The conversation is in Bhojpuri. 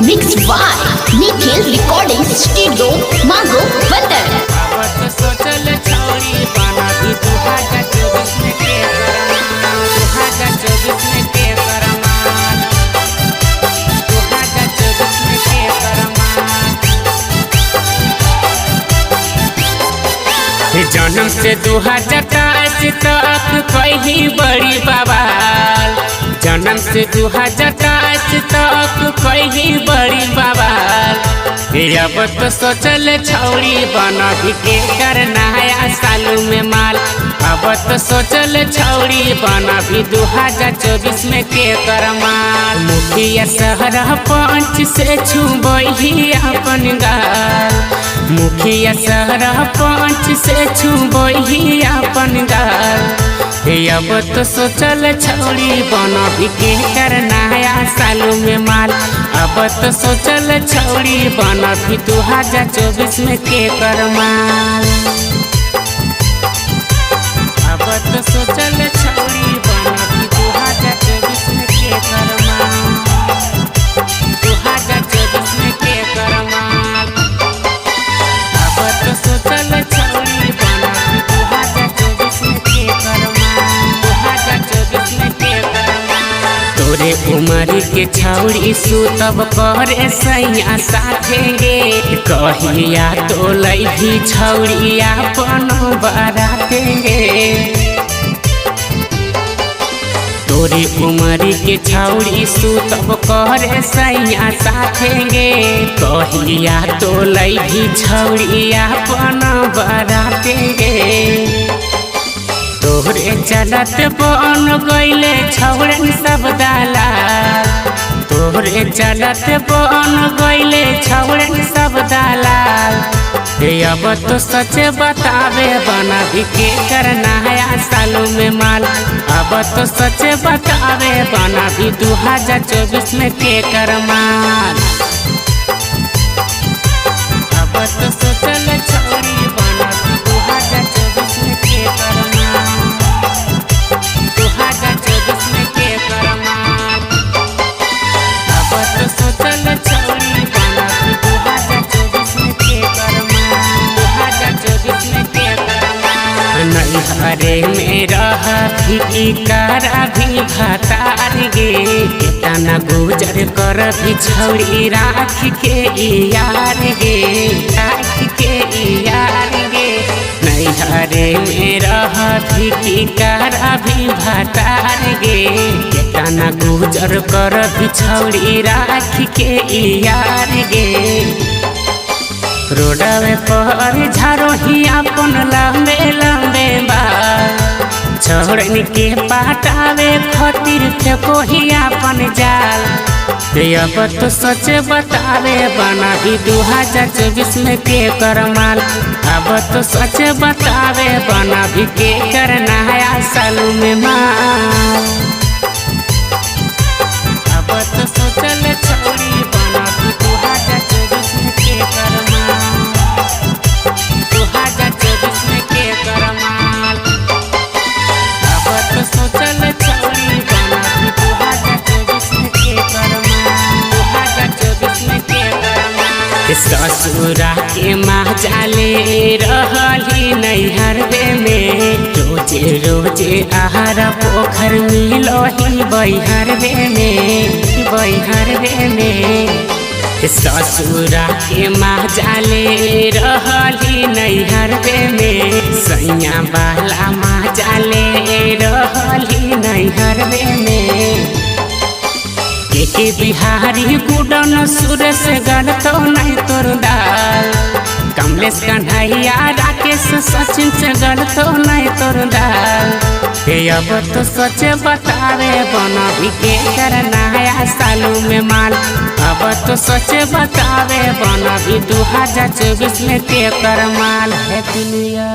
Mixed by Nikhil Recording Studio, Mago, Bandar. सोचल छौरी बना भी 2024 में के करमान 2024 में के करमान 2024 में के करमान जन्म से 2023 तक कहीं बड़ी बवाल जन्म से 2023 तक कहीं बड़ी बवाल अब तो सोचल छौरी बना भी के करना है सालों में माल अब तो सोचल छौरी बना भी 2024 में के करमाल मुखिया शहर पंच से छुबही अपन गाल मुखिया शहर पंच से छुबही अपन गाल अब तो सोचल छौरी बना भी के करना है सालों में माल अब तो सोचल छौरी बना भी 2024 में के करमाल अब तो सोचल छौरी बना भी 2024 में के करमाल 2024 में के करमाल अब तो सोचल छौरी बना भी 2024 में के करमाल 2024 में के करमाल तोरे उमर के छौरी सुतब करे सैया साथे गे कहिया तो लैही छौरी अपन बराते गे तोरे उमर के छौरी सुतब करे सैया साथे गे कहिया तो लैही छौरी अपन बराते गे तोहरे चलत बन गईले छौरन सब दलाल तोहरे चलत बन गईले छौरन सब दलाल अब तो सच बतावे बना भी के करना है सालों में माल अब तो सच बतावे बना भी 2024 में के करमाल अब तो सोचल छौरी बना भी 2024 में के करमाल 2024 में के करमाल अब तो सोचल छौरी बना भी 2024 में के करमाल 2024 में के करमाल नैहरे में रह भी करा भी भतार गे तना गुजर कर भी छौरी राख के यार गे राख के यार गे नैहरे में रह भी करा भी भतार गे तना गुजर कर भी छौरी राख के यार गे रोडवे पर झारो ही अपन लंबे लंबे बाल छोड़न के पाटावे खातिर फेंको ही अपन जाल अब तो सच बतावे बना भी 2024 में के करमाल अब तो सच बतावे बना भी के करना है सालों में माल अब तो सोचल छौरी बना भी 2024 में के करमाल 2024 में के करमाल अब तो सोचल छौरी बना भी 2024 में के करमाल 2024 में के करमाल ससुरा के माँ जाले रहली नैहरवे में रोजे रोजे आहार पोखर मिलही बैहरवे में ससुरा के माँ जाले रहली नैहरवे में सैया बाला माँ जाले रहली नैहरवे में के बिहारी गुडन सुरेश गलतो नहीं तोर दाल कमलेश कन्हैया राकेश सचिन से गलतो नहीं तोर दाल अब तो सच बतावे बना भी के करना है सालों में माल अब तो सच बतावे बना भी 2024 में के करमाल है दुनिया।